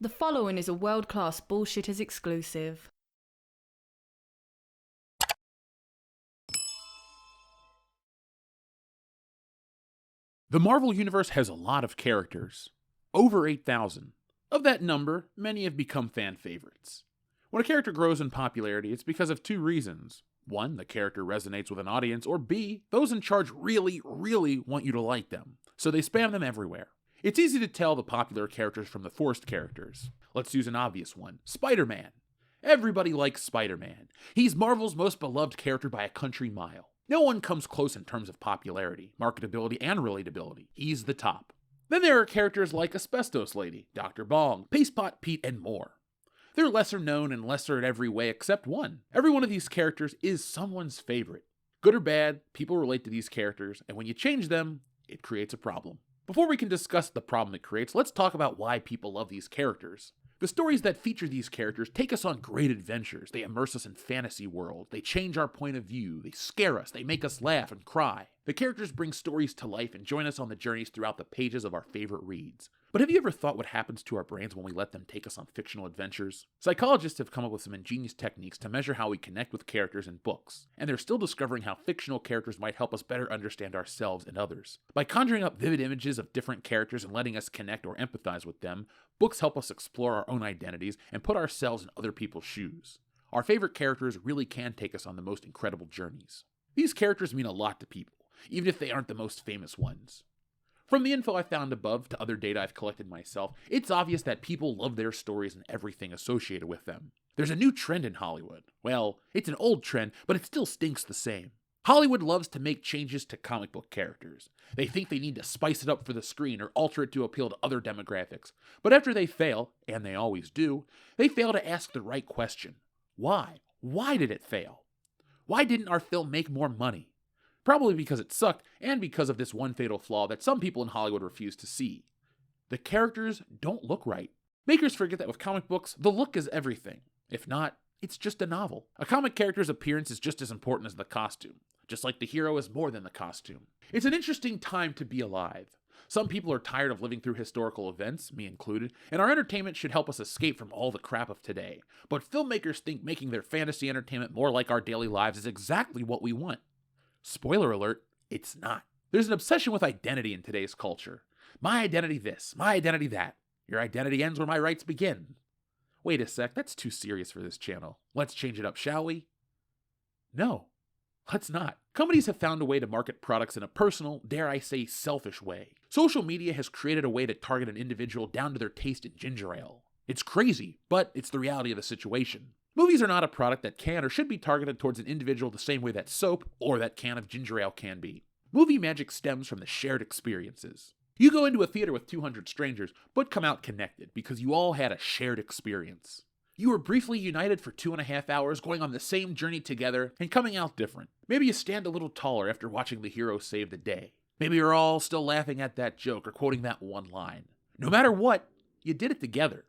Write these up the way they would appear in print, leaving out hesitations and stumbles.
The following is a world-class Bullshitters exclusive. The Marvel Universe has a lot of characters. Over 8,000. Of that number, many have become fan favorites. When a character grows in popularity, it's because of two reasons. One, the character resonates with an audience, or B, those in charge really want you to like them, so they spam them everywhere. It's easy to tell the popular characters from the forced characters. Let's use an obvious one, Spider-Man. Everybody likes Spider-Man. He's Marvel's most beloved character by a country mile. No one comes close in terms of popularity, marketability, and relatability. He's the top. Then there are characters like Asbestos Lady, Dr. Bong, Pastepot Pete, and more. They're lesser known and lesser in every way except one. Every one of these characters is someone's favorite. Good or bad, people relate to these characters, and when you change them, it creates a problem. Before we can discuss the problem it creates, let's talk about why people love these characters. The stories that feature these characters take us on great adventures. They immerse us in fantasy world. They change our point of view. They scare us. They make us laugh and cry. The characters bring stories to life and join us on the journeys throughout the pages of our favorite reads. But have you ever thought what happens to our brains when we let them take us on fictional adventures? Psychologists have come up with some ingenious techniques to measure how we connect with characters in books, and they're still discovering how fictional characters might help us better understand ourselves and others. By conjuring up vivid images of different characters and letting us connect or empathize with them, books help us explore our own identities and put ourselves in other people's shoes. Our favorite characters really can take us on the most incredible journeys. These characters mean a lot to people, even if they aren't the most famous ones. From the info I found above to other data I've collected myself, it's obvious that people love their stories and everything associated with them. There's a new trend in Hollywood. Well, it's an old trend, but it still stinks the same. Hollywood loves to make changes to comic book characters. They think they need to spice it up for the screen or alter it to appeal to other demographics. But after they fail, and they always do, they fail to ask the right question. Why? Why did it fail? Why didn't our film make more money? Probably because it sucked, and because of this one fatal flaw that some people in Hollywood refuse to see. The characters don't look right. Makers forget that with comic books, the look is everything. If not, it's just a novel. A comic character's appearance is just as important as the costume, just like the hero is more than the costume. It's an interesting time to be alive. Some people are tired of living through historical events, me included, and our entertainment should help us escape from all the crap of today. But filmmakers think making their fantasy entertainment more like our daily lives is exactly what we want. Spoiler alert, it's not. There's an obsession with identity in today's culture. My identity this, my identity that. Your identity ends where my rights begin. Wait a sec, that's too serious for this channel. Let's change it up, shall we? No, let's not. Companies have found a way to market products in a personal, dare I say, selfish way. Social media has created a way to target an individual down to their taste in ginger ale. It's crazy, but it's the reality of the situation. Movies are not a product that can or should be targeted towards an individual the same way that soap or that can of ginger ale can be. Movie magic stems from the shared experiences. You go into a theater with 200 strangers, but come out connected because you all had a shared experience. You were briefly united for 2.5 hours, going on the same journey together and coming out different. Maybe you stand a little taller after watching the hero save the day. Maybe you're all still laughing at that joke or quoting that one line. No matter what, you did it together.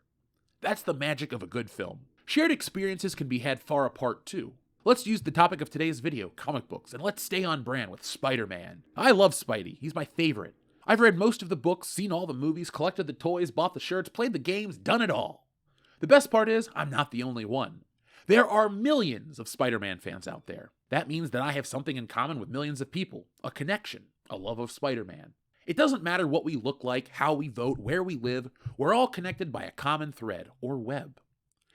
That's the magic of a good film. Shared experiences can be had far apart too. Let's use the topic of today's video, comic books, and let's stay on brand with Spider-Man. I love Spidey, he's my favorite. I've read most of the books, seen all the movies, collected the toys, bought the shirts, played the games, done it all. The best part is, I'm not the only one. There are millions of Spider-Man fans out there. That means that I have something in common with millions of people, a connection, a love of Spider-Man. It doesn't matter what we look like, how we vote, where we live, we're all connected by a common thread, or web.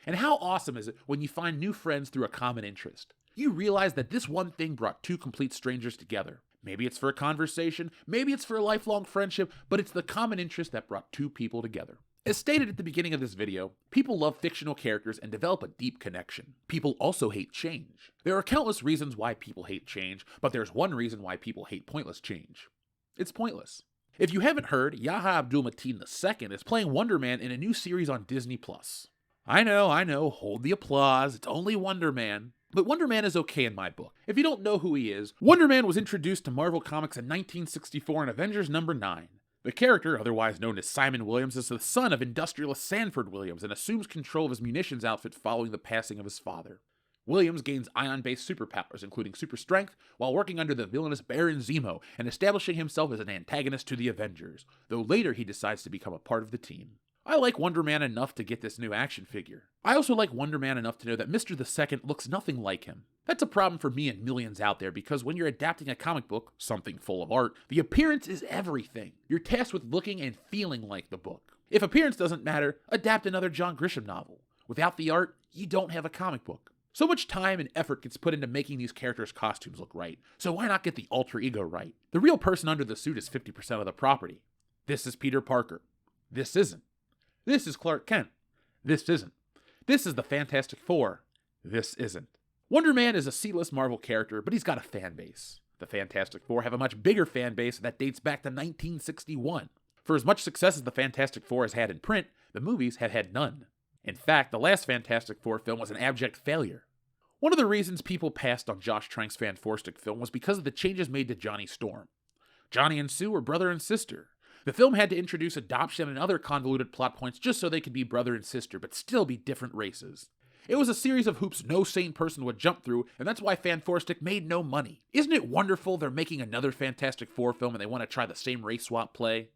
And how awesome is it when you find new friends through a common interest? You realize that this one thing brought two complete strangers together. Maybe it's for a conversation, maybe it's for a lifelong friendship, but it's the common interest that brought two people together. As stated at the beginning of this video, people love fictional characters and develop a deep connection. People also hate change. There are countless reasons why people hate change, but there's one reason why people hate pointless change. It's pointless. If you haven't heard, Yahya Abdul-Mateen II is playing Wonder Man in a new series on Disney+. I know, hold the applause, it's only Wonder Man. But Wonder Man is okay in my book. If you don't know who he is, Wonder Man was introduced to Marvel Comics in 1964 in Avengers number 9. The character, otherwise known as Simon Williams, is the son of industrialist Sanford Williams and assumes control of his munitions outfit following the passing of his father. Williams gains ion-based superpowers, including super strength, while working under the villainous Baron Zemo and establishing himself as an antagonist to the Avengers, though later he decides to become a part of the team. I like Wonder Man enough to get this new action figure. I also like Wonder Man enough to know that Mr. the Second looks nothing like him. That's a problem for me and millions out there because when you're adapting a comic book, something full of art, the appearance is everything. You're tasked with looking and feeling like the book. If appearance doesn't matter, adapt another John Grisham novel. Without the art, you don't have a comic book. So much time and effort gets put into making these characters' costumes look right, so why not get the alter ego right? The real person under the suit is 50% of the property. This is Peter Parker. This isn't. This is Clark Kent. This isn't. This is the Fantastic Four. This isn't. Wonder Man is a C-list Marvel character, but he's got a fan base. The Fantastic Four have a much bigger fan base that dates back to 1961. For as much success as the Fantastic Four has had in print, the movies have had none. In fact, the last Fantastic Four film was an abject failure. One of the reasons people passed on Josh Trank's Fanforstic film was because of the changes made to Johnny Storm. Johnny and Sue were brother and sister. The film had to introduce adoption and other convoluted plot points just so they could be brother and sister, but still be different races. It was a series of hoops no sane person would jump through, and that's why Fanforstic made no money. Isn't it wonderful they're making another Fantastic Four film and they want to try the same race swap play?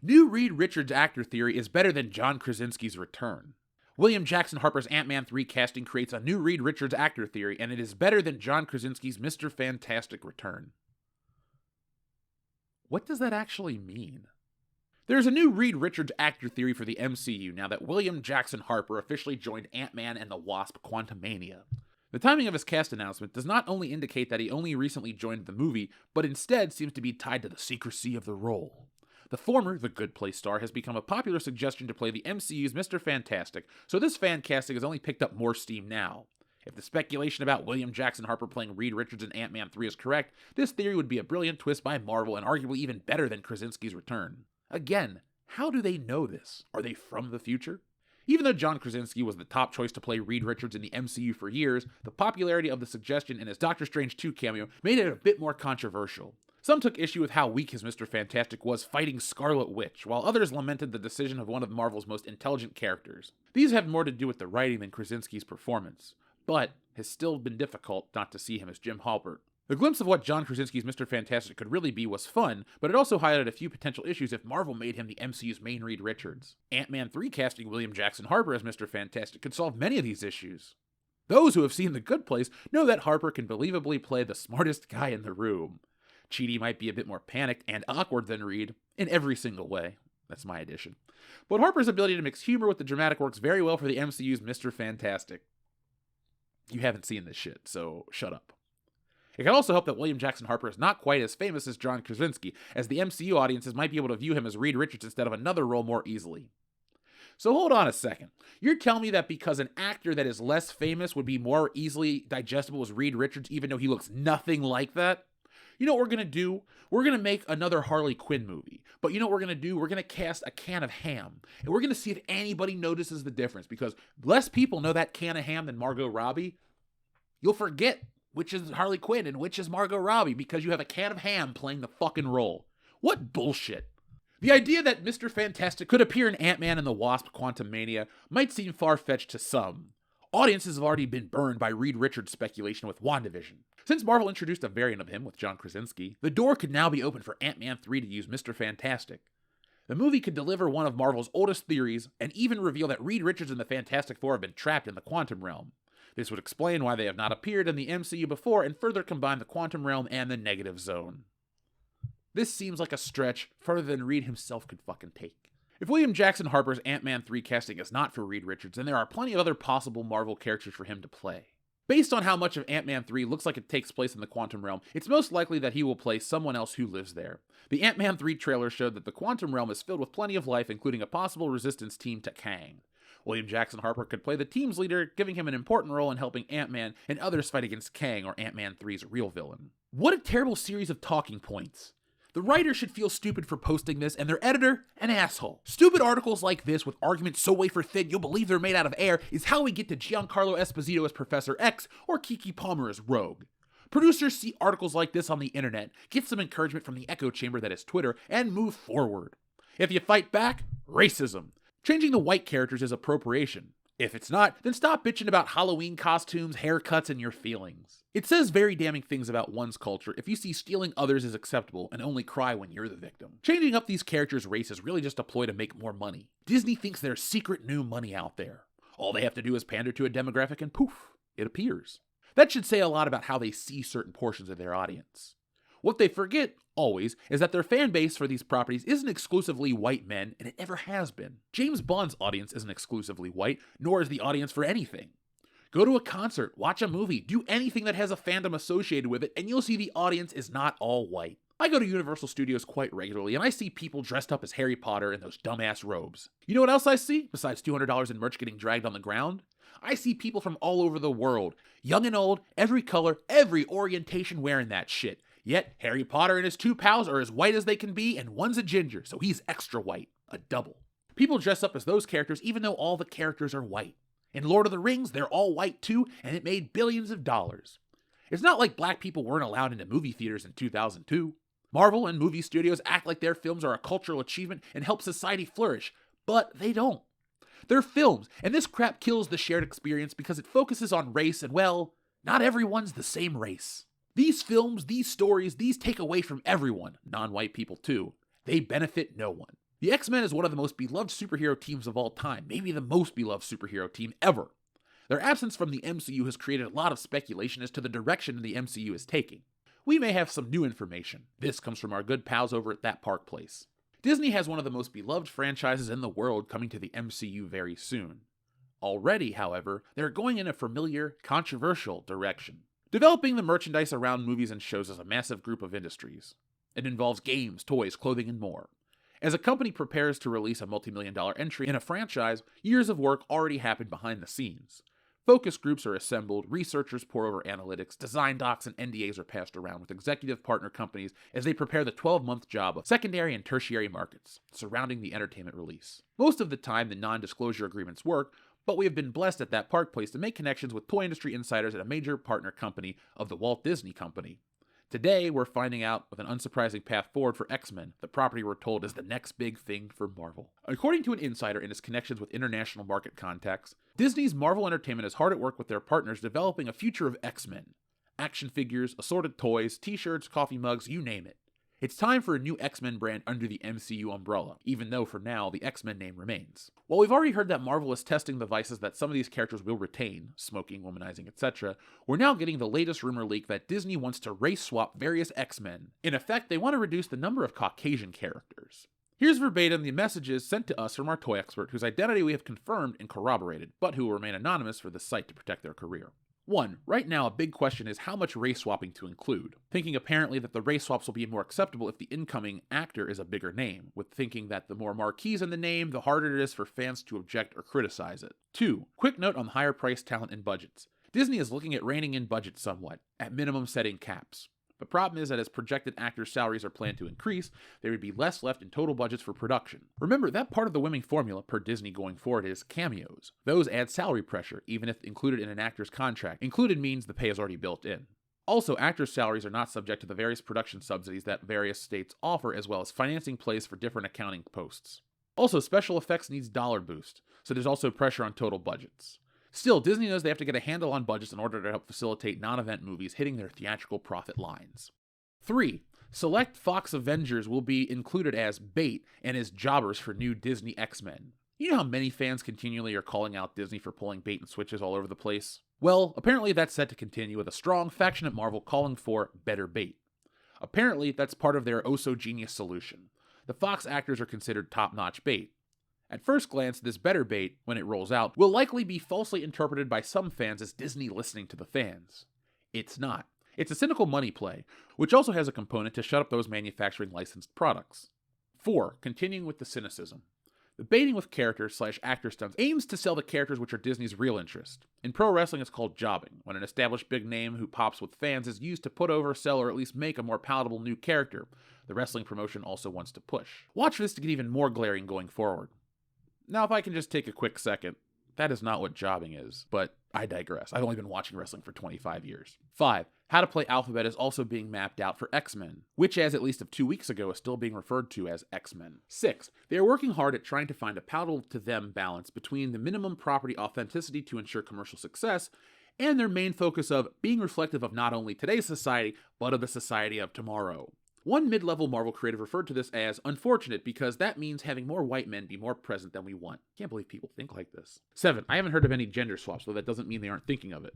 New Reed Richards actor theory is better than John Krasinski's return. William Jackson Harper's Ant-Man 3 casting creates a new Reed Richards actor theory, and it is better than John Krasinski's Mr. Fantastic return. What does that actually mean? There's a new Reed Richards actor theory for the MCU now that William Jackson Harper officially joined Ant-Man and the Wasp: Quantumania. The timing of his cast announcement does not only indicate that he only recently joined the movie, but instead seems to be tied to the secrecy of the role. The former, The Good Place star, has become a popular suggestion to play the MCU's Mr. Fantastic, so this fan casting has only picked up more steam now. If the speculation about William Jackson Harper playing Reed Richards in Ant-Man 3 is correct, this theory would be a brilliant twist by Marvel and arguably even better than Krasinski's return. Again, how do they know this? Are they from the future? Even though John Krasinski was the top choice to play Reed Richards in the MCU for years, the popularity of the suggestion in his Doctor Strange 2 cameo made it a bit more controversial. Some took issue with how weak his Mr. Fantastic was fighting Scarlet Witch, while others lamented the decision of one of Marvel's most intelligent characters. These have more to do with the writing than Krasinski's performance, but has still been difficult not to see him as Jim Halpert. The glimpse of what John Krasinski's Mr. Fantastic could really be was fun, but it also highlighted a few potential issues if Marvel made him the MCU's main Reed Richards. Ant-Man 3 casting William Jackson Harper as Mr. Fantastic could solve many of these issues. Those who have seen The Good Place know that Harper can believably play the smartest guy in the room. Chidi might be a bit more panicked and awkward than Reed, in every single way. That's my addition. But Harper's ability to mix humor with the dramatic works very well for the MCU's Mr. Fantastic. You haven't seen this shit, so shut up. It can also help that William Jackson Harper is not quite as famous as John Krasinski, as the MCU audiences might be able to view him as Reed Richards instead of another role more easily. So hold on a second. You're telling me that because an actor that is less famous would be more easily digestible as Reed Richards even though he looks nothing like that? You know what we're going to do? We're going to make another Harley Quinn movie. But you know what we're going to do? We're going to cast a can of ham. And we're going to see if anybody notices the difference. Because less people know that can of ham than Margot Robbie. You'll forget which is Harley Quinn and which is Margot Robbie because you have a can of ham playing the fucking role. What bullshit. The idea that Mr. Fantastic could appear in Ant-Man and the Wasp: Quantumania might seem far-fetched to some. Audiences have already been burned by Reed Richards' speculation with WandaVision. Since Marvel introduced a variant of him with John Krasinski, the door could now be open for Ant-Man 3 to use Mr. Fantastic. The movie could deliver one of Marvel's oldest theories and even reveal that Reed Richards and the Fantastic Four have been trapped in the quantum realm. This would explain why they have not appeared in the MCU before and further combine the quantum realm and the negative zone. This seems like a stretch further than Reed himself could fucking take. If William Jackson Harper's Ant-Man 3 casting is not for Reed Richards, then there are plenty of other possible Marvel characters for him to play. Based on how much of Ant-Man 3 looks like it takes place in the quantum realm, it's most likely that he will play someone else who lives there. The Ant-Man 3 trailer showed that the quantum realm is filled with plenty of life, including a possible resistance team to Kang. William Jackson Harper could play the team's leader, giving him an important role in helping Ant-Man and others fight against Kang, or Ant-Man 3's real villain. What a terrible series of talking points. The writer should feel stupid for posting this, and their editor, an asshole. Stupid articles like this, with arguments so wafer thin you'll believe they're made out of air, is how we get to Giancarlo Esposito as Professor X, or Kiki Palmer as Rogue. Producers see articles like this on the internet, get some encouragement from the echo chamber that is Twitter, and move forward. If you fight back, racism. Changing the white characters is appropriation. If it's not, then stop bitching about Halloween costumes, haircuts, and your feelings. It says very damning things about one's culture if you see stealing others is acceptable and only cry when you're the victim. Changing up these characters' race is really just a ploy to make more money. Disney thinks there's secret new money out there. All they have to do is pander to a demographic and poof, it appears. That should say a lot about how they see certain portions of their audience. What they forget, always, is that their fan base for these properties isn't exclusively white men, and it never has been. James Bond's audience isn't exclusively white, nor is the audience for anything. Go to a concert, watch a movie, do anything that has a fandom associated with it, and you'll see the audience is not all white. I go to Universal Studios quite regularly, and I see people dressed up as Harry Potter in those dumbass robes. You know what else I see, besides $200 in merch getting dragged on the ground? I see people from all over the world, young and old, every color, every orientation wearing that shit. Yet, Harry Potter and his two pals are as white as they can be, and one's a ginger, so he's extra white. A double. People dress up as those characters even though all the characters are white. In Lord of the Rings, they're all white too, and it made billions of dollars. It's not like black people weren't allowed into movie theaters in 2002. Marvel and movie studios act like their films are a cultural achievement and help society flourish, but they don't. They're films, and this crap kills the shared experience because it focuses on race, and well, not everyone's the same race. These films, these stories, these take away from everyone, non-white people too. They benefit no one. The X-Men is one of the most beloved superhero teams of all time, maybe the most beloved superhero team ever. Their absence from the MCU has created a lot of speculation as to the direction the MCU is taking. We may have some new information. This comes from our good pals over at That Park Place. Disney has one of the most beloved franchises in the world coming to the MCU very soon. Already, however, they're going in a familiar, controversial direction. Developing the merchandise around movies and shows is a massive group of industries. It involves games, toys, clothing, and more. As a company prepares to release a multi-million-dollar entry in a franchise, years of work already happened behind the scenes. Focus groups are assembled, researchers pour over analytics, design docs and NDAs are passed around with executive partner companies as they prepare the 12-month job of secondary and tertiary markets surrounding the entertainment release. Most of the time, the non-disclosure agreements work, but we have been blessed at That Park Place to make connections with toy industry insiders at a major partner company of the Walt Disney Company. Today, we're finding out with an unsurprising path forward for X-Men, the property we're told is the next big thing for Marvel. According to an insider in his connections with international market contacts, Disney's Marvel Entertainment is hard at work with their partners developing a future of X-Men. Action figures, assorted toys, t-shirts, coffee mugs, you name it. It's time for a new X-Men brand under the MCU umbrella, even though for now the X-Men name remains. While we've already heard that Marvel is testing the vices that some of these characters will retain, smoking, womanizing, etc., we're now getting the latest rumor leak that Disney wants to race swap various X-Men. In effect, they want to reduce the number of Caucasian characters. Here's verbatim the messages sent to us from our toy expert, whose identity we have confirmed and corroborated, but who will remain anonymous for this site to protect their career. 1. Right now, a big question is how much race swapping to include. Thinking apparently that the race swaps will be more acceptable if the incoming actor is a bigger name, with thinking that the more marquees in the name, the harder it is for fans to object or criticize it. 2. Quick note on higher price talent and budgets. Disney is looking at reining in budgets somewhat, at minimum setting caps. The problem is that as projected actors' salaries are planned to increase, there would be less left in total budgets for production. Remember, that part of the winning formula per Disney going forward is cameos. Those add salary pressure, even if included in an actor's contract. Included means the pay is already built in. Also, actors' salaries are not subject to the various production subsidies that various states offer, as well as financing plays for different accounting posts. Also, special effects needs dollar boost, so there's also pressure on total budgets. Still, Disney knows they have to get a handle on budgets in order to help facilitate non-event movies hitting their theatrical profit lines. 3. Select Fox Avengers will be included as bait and as jobbers for new Disney X-Men. You know how many fans continually are calling out Disney for pulling bait and switches all over the place? Well, apparently that's set to continue with a strong faction at Marvel calling for better bait. Apparently, that's part of their oh-so-genius solution. The Fox actors are considered top-notch bait. At first glance, this better bait, when it rolls out, will likely be falsely interpreted by some fans as Disney listening to the fans. It's not. It's a cynical money play, which also has a component to shut up those manufacturing licensed products. 4. Continuing with the cynicism. The baiting with characters/actor stunts aims to sell the characters which are Disney's real interest. In pro wrestling, it's called jobbing, when an established big name who pops with fans is used to put over, sell, or at least make a more palatable new character the wrestling promotion also wants to push. Watch for this to get even more glaring going forward. Now, if I can just take a quick second, that is not what jobbing is, but I digress. I've only been watching wrestling for 25 years. 5. How to Play Alphabet is also being mapped out for Xmen, which as at least of 2 weeks ago is still being referred to as Xmen. 6. They are working hard at trying to find a palatable to them balance between the minimum property authenticity to ensure commercial success and their main focus of being reflective of not only today's society, but of the society of tomorrow. One mid-level Marvel creative referred to this as unfortunate because that means having more white men be more present than we want. Can't believe people think like this. 7. I haven't heard of any gender swaps, though that doesn't mean they aren't thinking of it.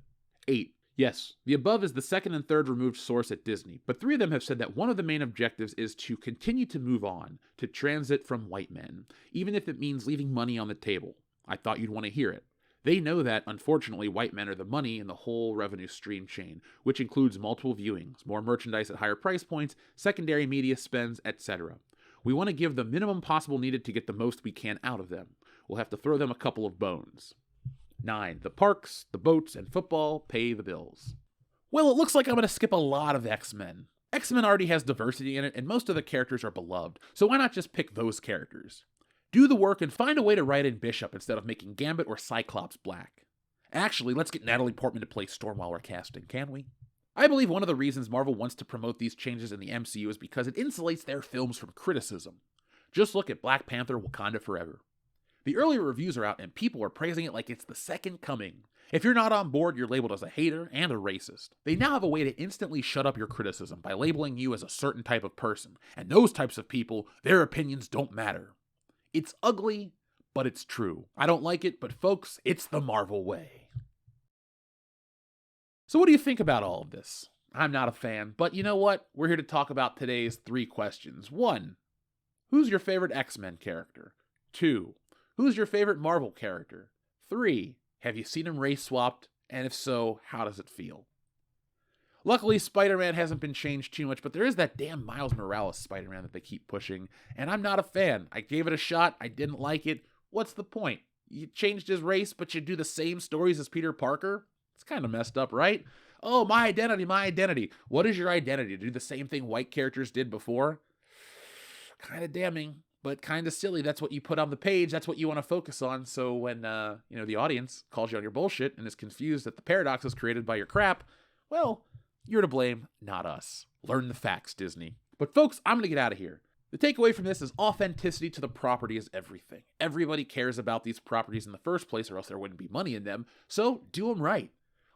8. Yes, the above is the second and third removed source at Disney, but 3 of them have said that one of the main objectives is to continue to move on, to transit from white men, even if it means leaving money on the table. I thought you'd want to hear it. They know that, unfortunately, white men are the money in the whole revenue stream chain, which includes multiple viewings, more merchandise at higher price points, secondary media spends, etc. We want to give the minimum possible needed to get the most we can out of them. We'll have to throw them a couple of bones. 9. The parks, the boats, and football pay the bills. Well, it looks like I'm going to skip a lot of X-Men. X-Men already has diversity in it, and most of the characters are beloved, so why not just pick those characters? Do the work and find a way to write in Bishop instead of making Gambit or Cyclops black. Actually, let's get Natalie Portman to play Storm while we're casting, can we? I believe one of the reasons Marvel wants to promote these changes in the MCU is because it insulates their films from criticism. Just look at Black Panther: Wakanda Forever. The earlier reviews are out and people are praising it like it's the second coming. If you're not on board, you're labeled as a hater and a racist. They now have a way to instantly shut up your criticism by labeling you as a certain type of person, and those types of people, their opinions don't matter. It's ugly, but it's true. I don't like it, but folks, it's the Marvel way. So what do you think about all of this? I'm not a fan, but you know what? We're here to talk about today's 3 questions. 1. Who's your favorite X-Men character? 2. Who's your favorite Marvel character? 3. Have you seen him race swapped? And if so, how does it feel? Luckily, Spider-Man hasn't been changed too much, but there is that damn Miles Morales Spider-Man that they keep pushing, and I'm not a fan. I gave it a shot, I didn't like it. What's the point? You changed his race, but you do the same stories as Peter Parker? It's kind of messed up, right? Oh, my identity, my identity. What is your identity? To do the same thing white characters did before? Kind of damning, but kind of silly. That's what you put on the page. That's what you want to focus on. So when the audience calls you on your bullshit and is confused that the paradox is created by your crap, well, you're to blame, not us. Learn the facts, Disney. But folks, I'm going to get out of here. The takeaway from this is authenticity to the property is everything. Everybody cares about these properties in the first place or else there wouldn't be money in them, so do them right.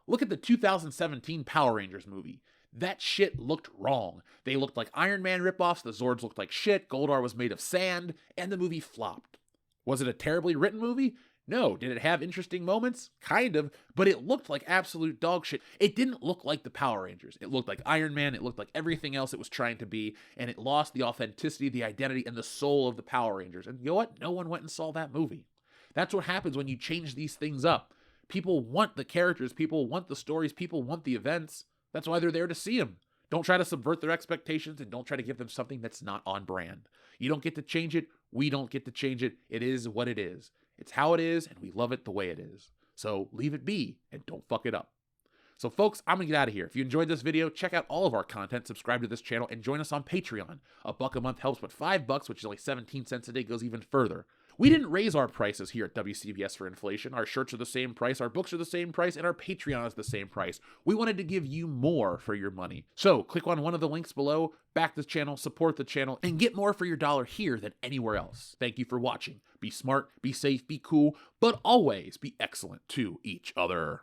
Look at the 2017 Power Rangers movie. That shit looked wrong. They looked like Iron Man ripoffs, the Zords looked like shit, Goldar was made of sand, and the movie flopped. Was it a terribly written movie? No. Did it have interesting moments? Kind of, but it looked like absolute dog shit. It didn't look like the Power Rangers. It looked like Iron Man, it looked like everything else it was trying to be, and it lost the authenticity, the identity, and the soul of the Power Rangers. And you know what? No one went and saw that movie. That's what happens when you change these things up. People want the characters, people want the stories, people want the events. That's why they're there to see them. Don't try to subvert their expectations and don't try to give them something that's not on brand. You don't get to change it. We don't get to change it. It is what it is. It's how it is, and we love it the way it is. So leave it be and don't fuck it up. So folks, I'm going to get out of here. If you enjoyed this video, check out all of our content, subscribe to this channel, and join us on Patreon. $1 a month helps, but $5, which is like 17 cents a day, goes even further. We didn't raise our prices here at WCBS for inflation. Our shirts are the same price, our books are the same price, and our Patreon is the same price. We wanted to give you more for your money. So click on one of the links below, back this channel, support the channel, and get more for your dollar here than anywhere else. Thank you for watching. Be smart, be safe, be cool, but always be excellent to each other.